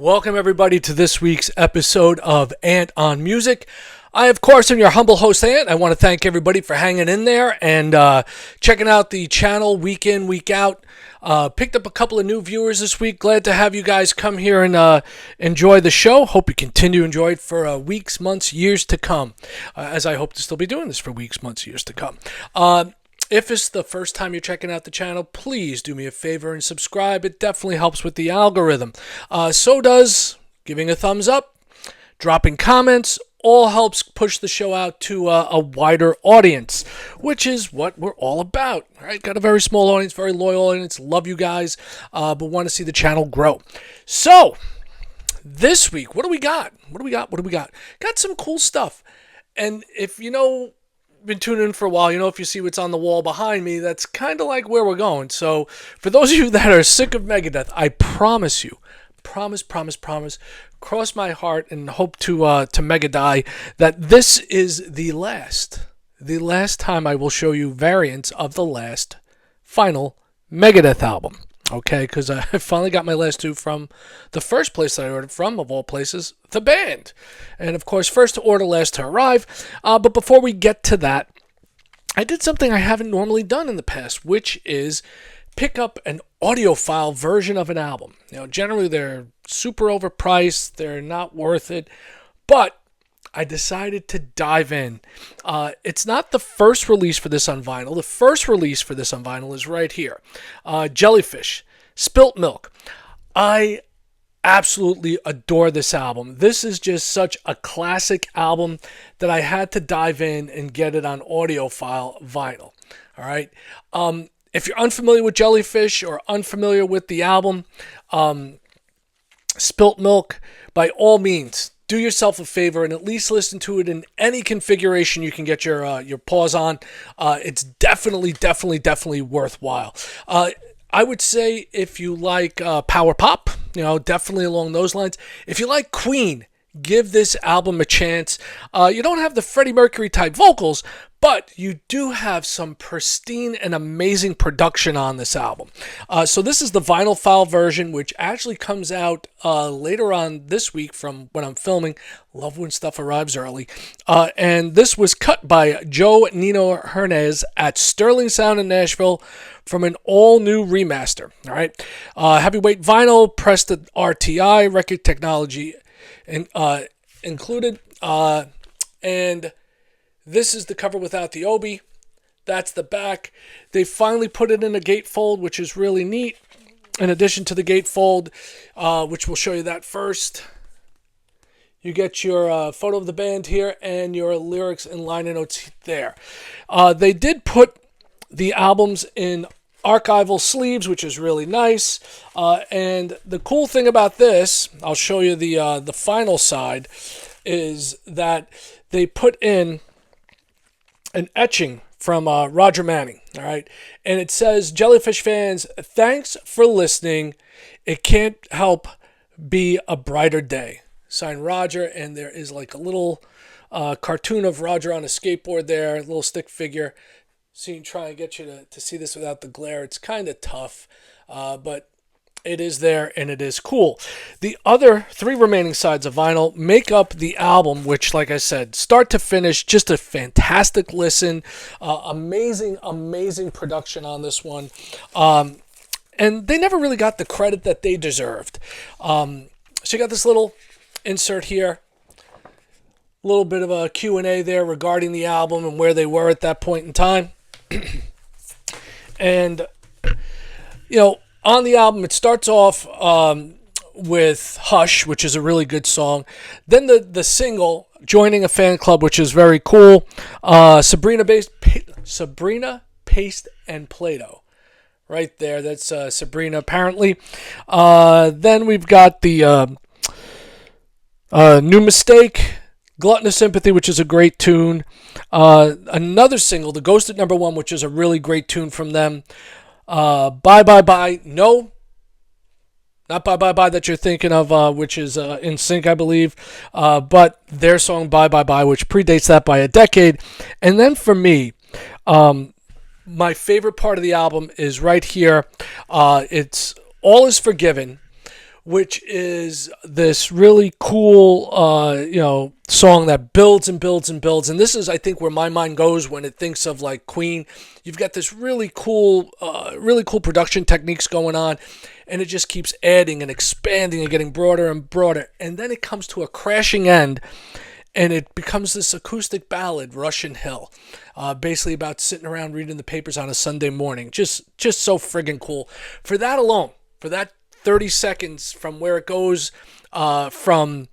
Welcome everybody to this week's episode of Ant on Music. I, of course, am your humble host, Ant. I want to thank everybody for hanging in there and checking out the channel week in, week out. Picked up a couple of new viewers this week. Glad to have you guys come here and enjoy the show. Hope you continue to enjoy it for weeks, months, years to come, as I hope to still be doing this for weeks, months, years to come. If it's the first time you're checking out the channel, please do me a favor and subscribe. It definitely helps with the algorithm. So does giving a thumbs up, dropping comments, all helps push the show out to a wider audience, which is what we're all about. All right, got a very small audience, very loyal audience. Love you guys, but want to see the channel grow. So this week, what do we got? Got some cool stuff. And if you know, been tuning in for a while, you know, if you see what's on the wall behind me, that's kind of like where we're going. So for those of you that are sick of Megadeth, I promise you, promise, cross my heart and hope to mega die that this is the last time I will show you variants of the last final Megadeth album. Okay, because I finally got my last two from the first place I ordered from, of all places, the band. And of course, first to order, last to arrive. But before we get to that, I did something I haven't normally done in the past, which is pick up an audiophile version of an album. You know, generally they're super overpriced, they're not worth it, but I decided to dive in. It's not the first release for this on vinyl. The first release for this on vinyl is right here. Jellyfish Spilt Milk. I absolutely adore this album. This is just such a classic album that I had to dive in and get it on audiophile vinyl. All right. If you're unfamiliar with Jellyfish or unfamiliar with the album, Spilt Milk, by all means, do yourself a favor and at least listen to it in any configuration you can get your paws on. It's definitely worthwhile. I would say if you like power pop, you know, definitely along those lines. If you like Queen, give this album a chance. You don't have the Freddie Mercury type vocals, but you do have some pristine and amazing production on this album. So this is the vinyl file version, which actually comes out later on this week from when I'm filming. Love when stuff arrives early. And this was cut by Joe Nino Hernandez at Sterling Sound in Nashville from an all-new remaster. All right, heavyweight vinyl, pressed at RTI, record technology included. And this is the cover without the obi. That's the back. They finally put it in a gatefold, which is really neat. In addition to the gatefold, which we'll show you that first, you get your photo of the band here and your lyrics and liner notes there. They did put the albums in archival sleeves, which is really nice. And the cool thing about this, I'll show you the final side, is that they put in an etching from Roger Manning, all right? And it says, Jellyfish fans, thanks for listening. It can't help be a brighter day. Signed Roger, and there is like a little cartoon of Roger on a skateboard there, a little stick figure. Try and get you to see this without the glare. It's kind of tough, but it is there and it is cool. The other three remaining sides of vinyl make up the album, which, like I said, start to finish, just a fantastic listen. Amazing production on this one. And they never really got the credit that they deserved. So you got this little insert here. A little bit of a Q&A there regarding the album and where they were at that point in time. And, you know, on the album, it starts off with Hush, which is a really good song. Then the single, Joining a Fan Club, which is very cool. Sabrina, Paste, and Play-Doh. Right there, that's Sabrina, apparently. Then we've got the New Mistake, Gluttonous Sympathy, which is a great tune. Another single, The Ghost at Number 1, which is a really great tune from them. Bye Bye Bye. No, not Bye Bye Bye that you're thinking of, which is In Sync, I believe. But their song Bye Bye Bye, which predates that by a decade. And then for me, my favorite part of the album is right here. It's All Is Forgiven, which is this really cool, song that builds and builds and builds. And this is, I think, where my mind goes when it thinks of like Queen. You've got this really cool production techniques going on, and it just keeps adding and expanding and getting broader and broader. And then it comes to a crashing end, and it becomes this acoustic ballad, Russian Hill, basically about sitting around reading the papers on a Sunday morning. Just so friggin' cool. For that alone, for that 30 seconds from where it goes from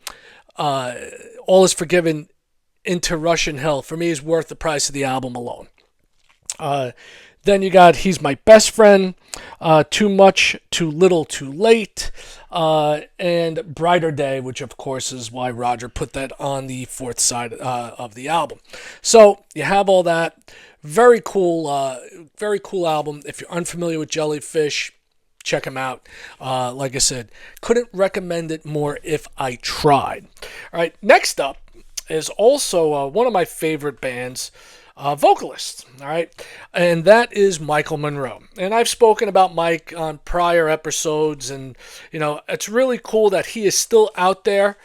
All Is Forgiven into Russian Hill, for me, is worth the price of the album alone. Then you got He's My Best Friend, Too Much, Too Little, Too Late, and Brighter Day, which of course is why Roger put that on the fourth side of the album. So you have all that. Very cool album. If you're unfamiliar with Jellyfish, check them out. Like I said, couldn't recommend it more if I tried. All right, next up is also one of my favorite bands, vocalist, all right, and that is Michael Monroe. And I've spoken about Mike on prior episodes, and it's really cool that he is still out there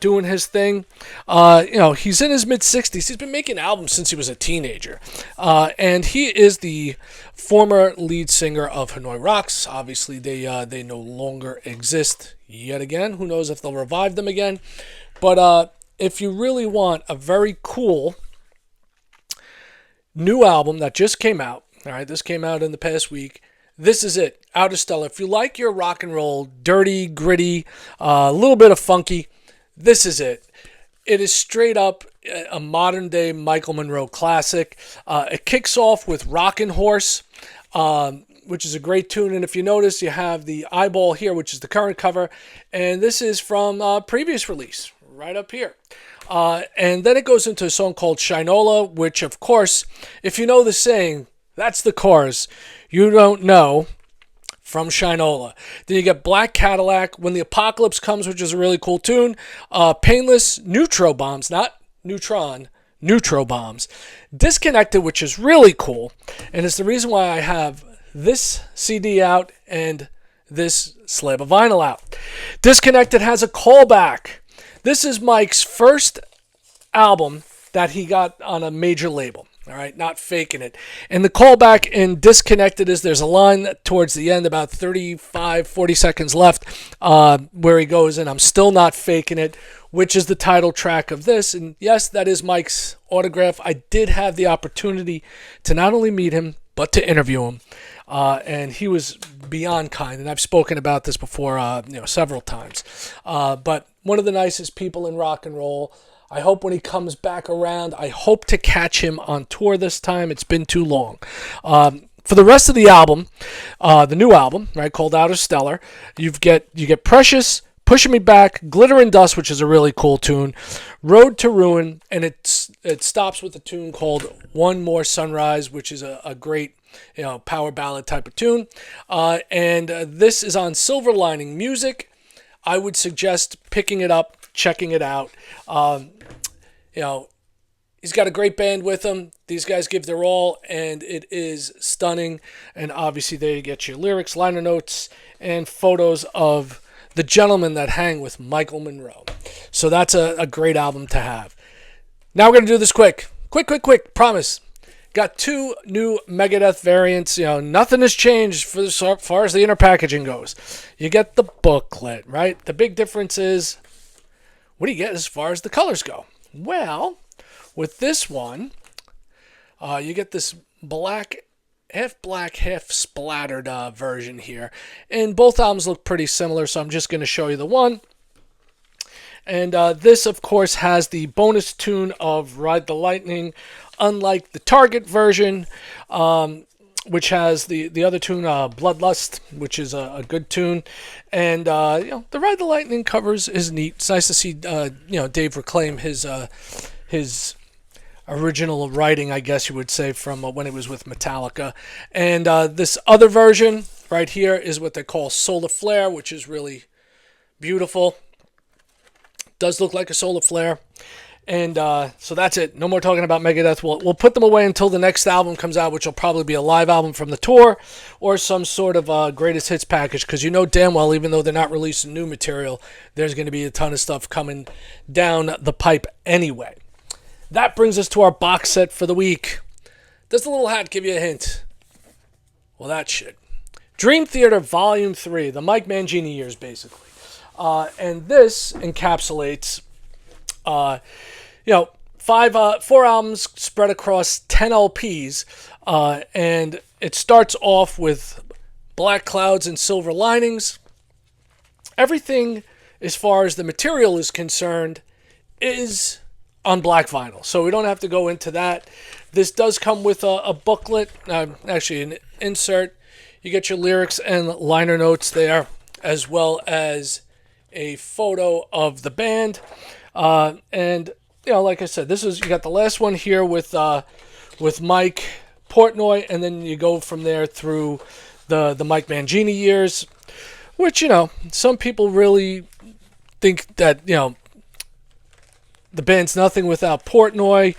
doing his thing. He's in his mid-60s. He's been making albums since he was a teenager, and he is the former lead singer of Hanoi Rocks. Obviously, they no longer exist yet again. Who knows if they'll revive them again? But if you really want a very cool new album that just came out, all right, this came out in the past week. This is it, Outerstellar. If you like your rock and roll, dirty, gritty, a little bit of funky, this is it. It is straight up a modern day Michael Monroe classic. It kicks off with Rockin' Horse, which is a great tune. And if you notice, you have the eyeball here, which is the current cover. And this is from previous release, right up here. And then it goes into a song called Shinola, which, of course, if you know the saying, that's the chorus, you don't know, from Shinola. Then you get Black Cadillac, When the Apocalypse Comes, which is a really cool tune. Painless, Neutro Bombs, not Neutron, Neutro Bombs. Disconnected, which is really cool. And it's the reason why I have this CD out and this slab of vinyl out. Disconnected has a callback. This is Mike's first album that he got on a major label. All right, not faking it. And the callback in Disconnected is there's a line towards the end, about 35, 40 seconds left, where he goes, and I'm still not faking it, which is the title track of this. And yes, that is Mike's autograph. I did have the opportunity to not only meet him, but to interview him. And he was beyond kind. And I've spoken about this before, several times. But one of the nicest people in rock and roll. I hope when he comes back around, I hope to catch him on tour this time. It's been too long. For the rest of the album, the new album, right, called Outerstellar, you get Precious, Pushing Me Back, Glitter and Dust, which is a really cool tune, Road to Ruin, and it stops with a tune called One More Sunrise, which is a great power ballad type of tune. And this is on Silver Lining Music. I would suggest picking it up, checking it out. He's got a great band with him. These guys give their all, and it is stunning. And obviously, there you get your lyrics, liner notes, and photos of the gentlemen that hang with Michael Monroe. So that's a great album to have. Now we're going to do this quick. Quick. Promise. Got 2 new Megadeth variants. Nothing has changed as far as the inner packaging goes. You get the booklet, right? The big difference is, what do you get as far as the colors go? Well, with this one, you get this black, half splattered version here. And both albums look pretty similar, so I'm just going to show you the one. And this, of course, has the bonus tune of Ride the Lightning, unlike the Target version, which has the other tune, Bloodlust, which is a good tune. And, the Ride the Lightning covers is neat. It's nice to see, Dave reclaim his original writing, I guess you would say, from when it was with Metallica. And this other version right here is what they call Solar Flare, which is really beautiful. Does look like a solar flare. And so that's it. No more talking about Megadeth. We'll put them away until the next album comes out, which will probably be a live album from the tour or some sort of greatest hits package. Because you know damn well, even though they're not releasing new material, there's going to be a ton of stuff coming down the pipe anyway. That brings us to our box set for the week. Does the little hat give you a hint? Well, that shit. Dream Theater Volume 3, the Mike Mangini years, basically. And this encapsulates... four albums spread across 10 LPs, and it starts off with Black Clouds and Silver Linings. Everything, as far as the material is concerned, is on black vinyl, so we don't have to go into that. This does come with a booklet, actually an insert. You get your lyrics and liner notes there, as well as a photo of the band. And like I said, you got the last one here with Mike Portnoy, and then you go from there through the Mike Mangini years, which some people really think that the band's nothing without Portnoy,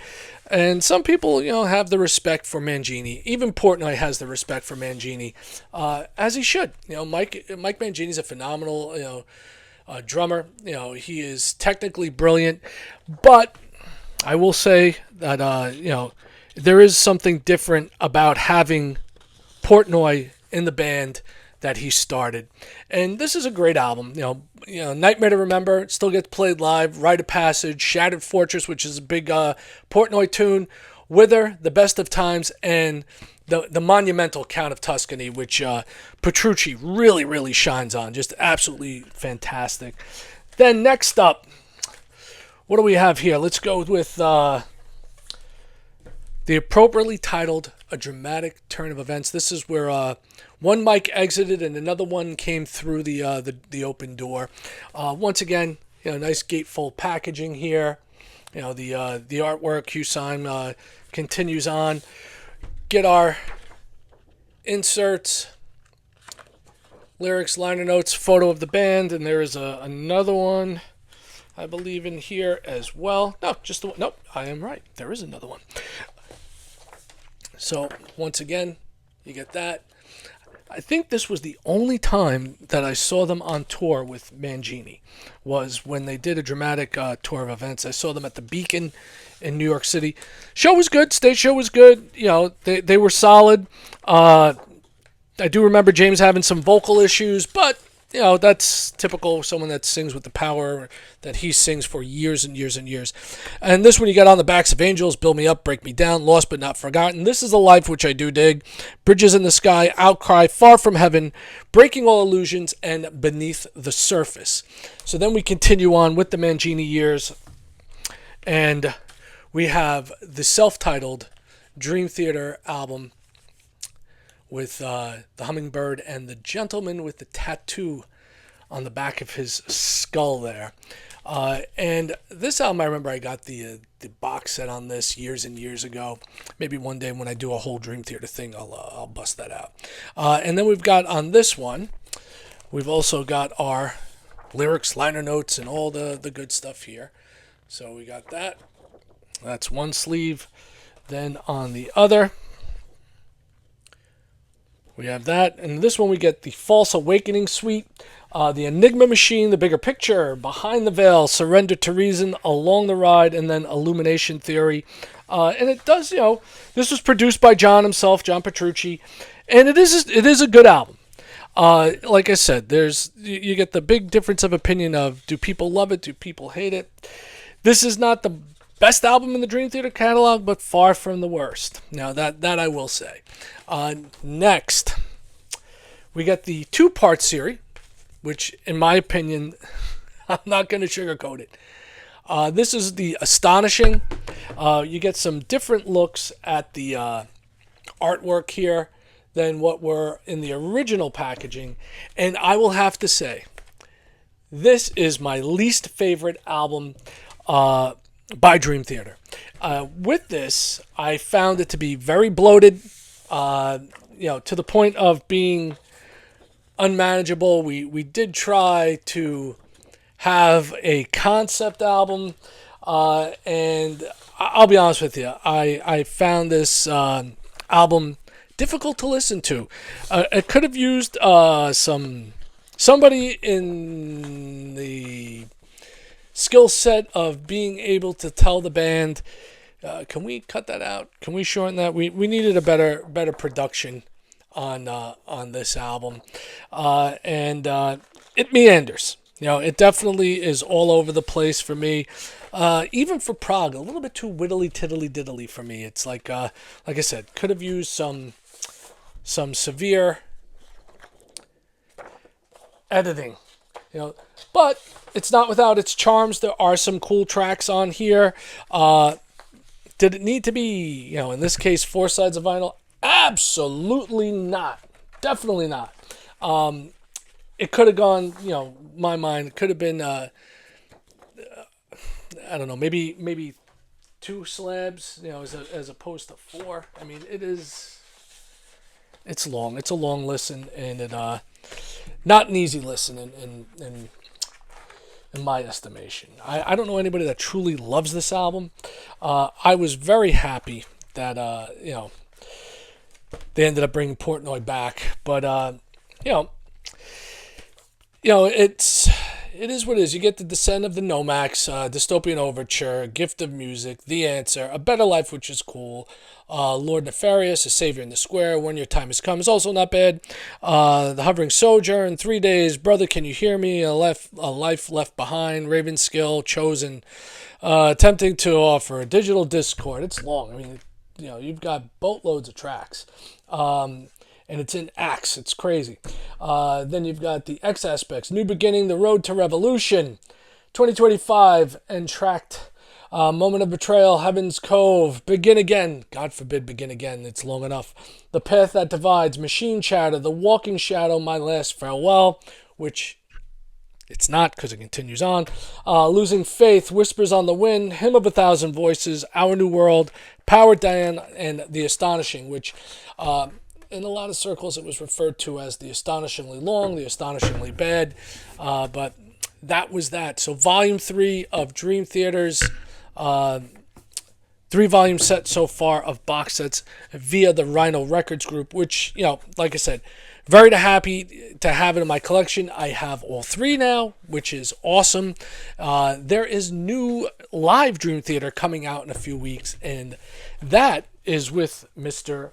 and some people have the respect for Mangini. Even Portnoy has the respect for Mangini, as he should. Mike Mangini's a phenomenal drummer. He is technically brilliant, but I will say that there is something different about having Portnoy in the band that he started. And this is a great album. Nightmare to Remember still gets played live. Rite of Passage, Shattered Fortress, which is a big Portnoy tune, Wither, The Best of Times, and the monumental Count of Tuscany, which Petrucci really, really shines on. Just absolutely fantastic. Then next up, what do we have here? Let's go with the appropriately titled A Dramatic Turn of Events. This is where one mic exited and another one came through the open door. Once again, nice gatefold packaging here. The artwork, Hugh Syme continues on. Get our inserts, lyrics, liner notes, photo of the band, and there is another one, I believe, in here as well. No, just the one. Nope, I am right. There is another one. So once again, you get that. I think this was the only time that I saw them on tour with Mangini, was when they did a dramatic tour of events. I saw them at the Beacon in New York City. Show was good. Stage show was good. They were solid. I do remember James having some vocal issues, but that's typical of someone that sings with the power that he sings for years and years and years. And this one, you got On the Backs of Angels, Build Me Up, Break Me Down, Lost But Not Forgotten. This is a Life, which I do dig. Bridges in the Sky, Outcry, Far From Heaven, Breaking All Illusions, and Beneath the Surface. So then we continue on with the Mangini years, and we have the self-titled Dream Theater album with the hummingbird and the gentleman with the tattoo on the back of his skull there. And this album, I remember I got the box set on this years and years ago. Maybe one day when I do a whole Dream Theater thing, I'll bust that out. And then we've got on this one, we've also got our lyrics, liner notes, and all the good stuff here. So we got that. That's one sleeve. Then on the other, we have that, and this one we get the False Awakening Suite, the Enigma Machine, the Bigger Picture, Behind the Veil, Surrender to Reason, Along the Ride, and then Illumination Theory. And it does, this was produced by John himself, John Petrucci, and it is a good album. Like I said, you get the big difference of opinion of, do people love it, do people hate it? This is not the best album in the Dream Theater catalog, but far from the worst. Now, that I will say. Next, we got the two-part series, which, in my opinion, I'm not going to sugarcoat it. This is the Astonishing. You get some different looks at the artwork here than what were in the original packaging. And I will have to say, this is my least favorite album by Dream Theater. With this, I found it to be very bloated, to the point of being unmanageable. We did try to have a concept album, And I'll be honest with you, I found this album difficult to listen to. It could have used somebody in the skill set of being able to tell the band, can we cut that out? Can we shorten that? We needed a better production on this album, and it meanders. It definitely is all over the place for me. Even for prog, a little bit too whittly tiddly diddly for me. It's like I said, could have used some severe editing, but it's not without its charms. There are some cool tracks on here. Did it need to be, in this case, 4 sides of vinyl? Absolutely not. Definitely not. It could have gone, my mind, it could have been, I don't know, maybe 2 slabs, as opposed to 4. I mean, it's long. It's a long listen, and it, not an easy listen in my estimation. I don't know anybody that truly loves this album. I was very happy that, they ended up bringing Portnoy back, but it is what it is. You get the Descent of the Nomax, Dystopian Overture, Gift of Music, The Answer, A Better Life, which is cool, Lord Nefarious, A Savior in the Square, When Your Time Has Come is also not bad, The Hovering Sojourn, 3 Days, Brother Can You Hear Me, A Life Left Behind, Ravenskill, Chosen, Attempting to Offer, Digital Discord. It's long. I mean, you've got boatloads of tracks. And it's in acts. It's crazy. Then you've got the X Aspects, New Beginning, The Road to Revolution, 2025, Entract, Moment of Betrayal, Heaven's Cove, Begin Again. God forbid Begin Again. It's long enough. The Path That Divides, Machine Chatter, The Walking Shadow, My Last Farewell, which it's not because it continues on. Losing Faith, Whispers on the Wind, Hymn of a Thousand Voices, Our New World, Power Diane, and The Astonishing, which... in a lot of circles, it was referred to as the astonishingly long, the astonishingly bad, but that was that. So Volume 3 of Dream Theater's 3-volume set so far of box sets via the Rhino Records group, which, like I said, very happy to have it in my collection. I have all 3 now, which is awesome. There is new live Dream Theater coming out in a few weeks, and that is with Mr.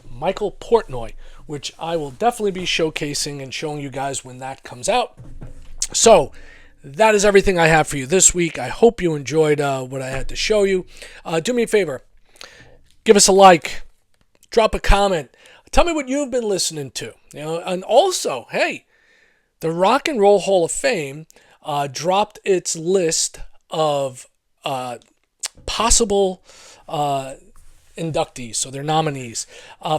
Michael Portnoy, which I will definitely be showcasing and showing you guys when that comes out. So that is everything I have for you this week. I hope you enjoyed what I had to show you. Do me a favor. Give us a like. Drop a comment. Tell me what you've been listening to. And also, hey, the Rock and Roll Hall of Fame dropped its list of possible inductees, so they're nominees.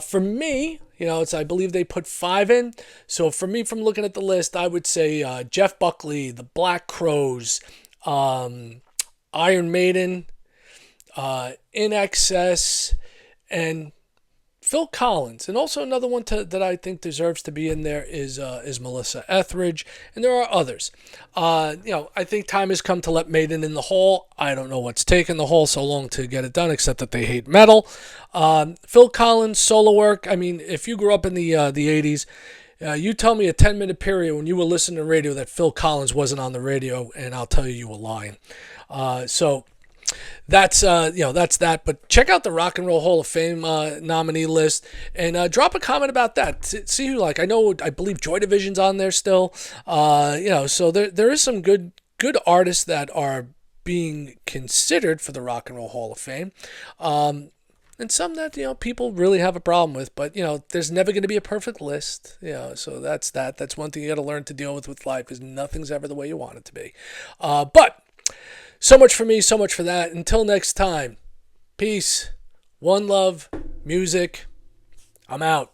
For me, I believe they put 5 in. So for me, from looking at the list, I would say Jeff Buckley, the Black Crowes, Iron Maiden, In Excess, and Phil Collins. And also another one that I think deserves to be in there is Melissa Etheridge, and there are others. I think time has come to let Maiden in the Hall. I don't know what's taken the Hall so long to get it done, except that they hate metal. Phil Collins solo work. I mean, if you grew up in the 80s, you tell me a 10-minute period when you were listening to radio that Phil Collins wasn't on the radio, and I'll tell you were lying. So that's that. But check out the Rock and Roll Hall of Fame nominee list and drop a comment about that. See who I believe Joy Division's on there still. So there is some good artists that are being considered for the Rock and Roll Hall of Fame. And some that, people really have a problem with, but, there's never going to be a perfect list, so that's that. That's one thing you got to learn to deal with life, is nothing's ever the way you want it to be. But so much for me, so much for that. Until next time, peace, one love, music. I'm out.